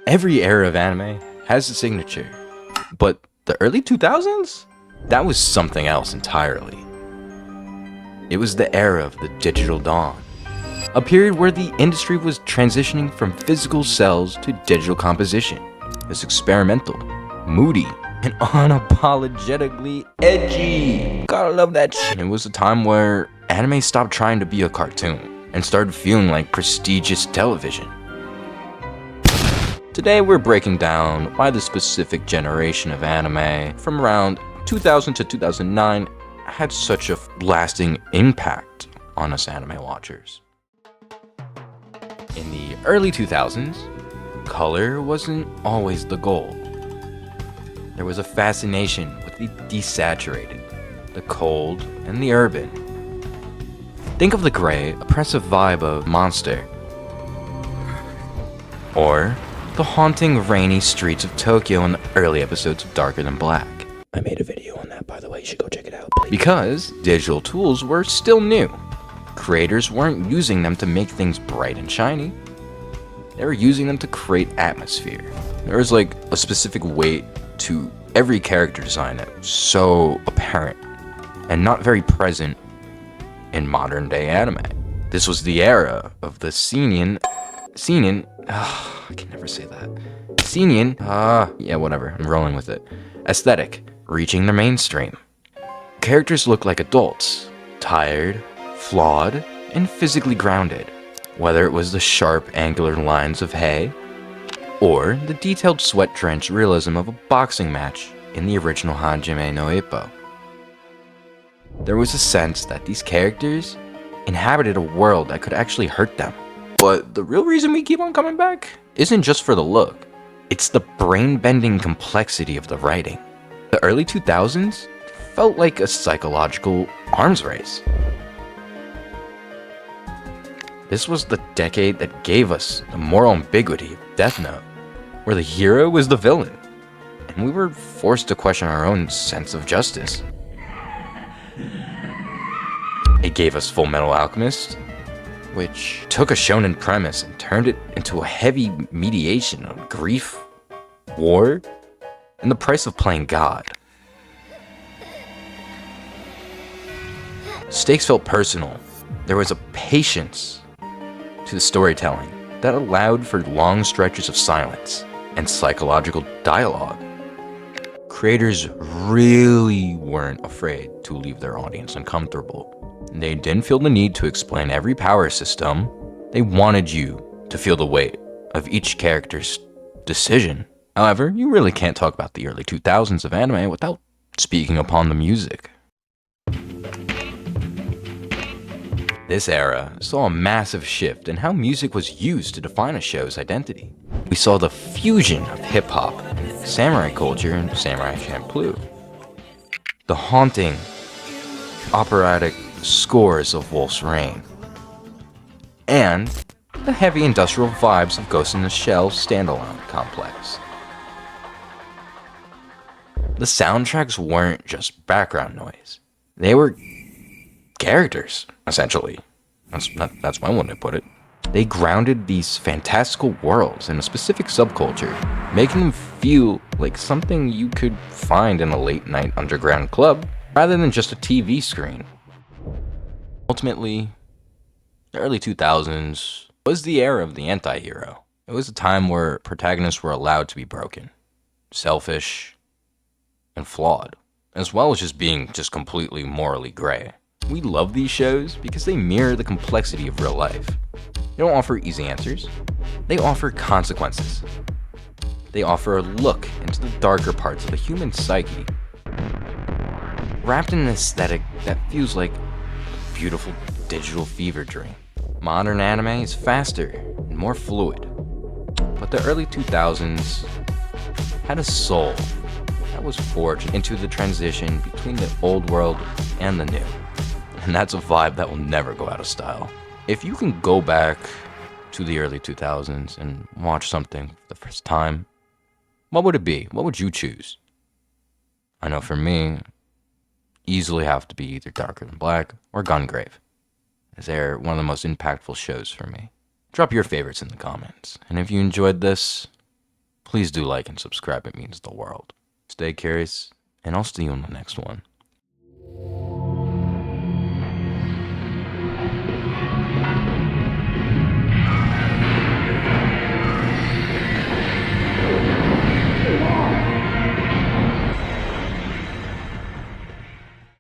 Every era of anime has a signature, but the early 2000s? That was something else entirely. It was the era of the digital dawn, a period where the industry was transitioning from physical cels to digital composition. It was experimental, moody, and unapologetically edgy. Gotta love that shit. It was a time where anime stopped trying to be a cartoon and started feeling like prestigious television. Today we're breaking down why the specific generation of anime from around 2000 to 2009 had such a lasting impact on us anime watchers. In the early 2000s, color wasn't always the goal. There was a fascination with the desaturated, the cold, and the urban. Think of the gray, oppressive vibe of Monster, or the haunting, rainy streets of Tokyo in the early episodes of Darker Than Black. I made a video on that, by the way. You should go check it out. Because digital tools were still new. Creators weren't using them to make things bright and shiny. They were using them to create atmosphere. There was like a specific weight to every character design that was so apparent and not very present in modern day anime. This was the era of the I can never say that. Yeah, whatever, I'm rolling with it. Aesthetic, reaching the mainstream. Characters look like adults, tired, flawed, and physically grounded. Whether it was the sharp, angular lines of Hay, or the detailed sweat-drenched realism of a boxing match in the original Hajime no Ippo. There was a sense that these characters inhabited a world that could actually hurt them. But the real reason we keep on coming back isn't just for the look. It's the brain-bending complexity of the writing. The early 2000s felt like a psychological arms race. This was the decade that gave us the moral ambiguity of Death Note, where the hero was the villain, and we were forced to question our own sense of justice. It gave us Full Metal Alchemist, which took a shonen premise and turned it into a heavy mediation on grief, war, and the price of playing God. Stakes felt personal. There was a patience to the storytelling that allowed for long stretches of silence and psychological dialogue. Creators really weren't afraid to leave their audience uncomfortable. They didn't feel the need to explain every power system. They wanted you to feel the weight of each character's decision. However, you really can't talk about the early 2000s of anime without speaking upon the music. This era saw a massive shift in how music was used to define a show's identity. We saw the fusion of hip-hop, samurai culture, and samurai Champloo. The haunting, operatic scores of Wolf's Rain, and the heavy industrial vibes of Ghost in the Shell standalone complex. The soundtracks weren't just background noise. They were characters, essentially. That's one way to put it. They grounded these fantastical worlds in a specific subculture, making them feel like something you could find in a late-night underground club, rather than just a TV screen. Ultimately, the early 2000s was the era of the anti-hero. It was a time where protagonists were allowed to be broken, selfish, and flawed, as well as just being completely morally gray. We love these shows because they mirror the complexity of real life. They don't offer easy answers. They offer consequences. They offer a look into the darker parts of the human psyche, wrapped in an aesthetic that feels like a beautiful digital fever dream. Modern anime is faster and more fluid, but the early 2000s had a soul that was forged into the transition between the old world and the new. And that's a vibe that will never go out of style. If you can go back to the early 2000s and watch something for the first time, what would it be? What would you choose? I know for me, easily have to be either Darker Than Black or Gungrave, as they're one of the most impactful shows for me. Drop your favorites in the comments, and if you enjoyed this, Please do like and subscribe, it means the world. Stay curious, and I'll see you in the next one.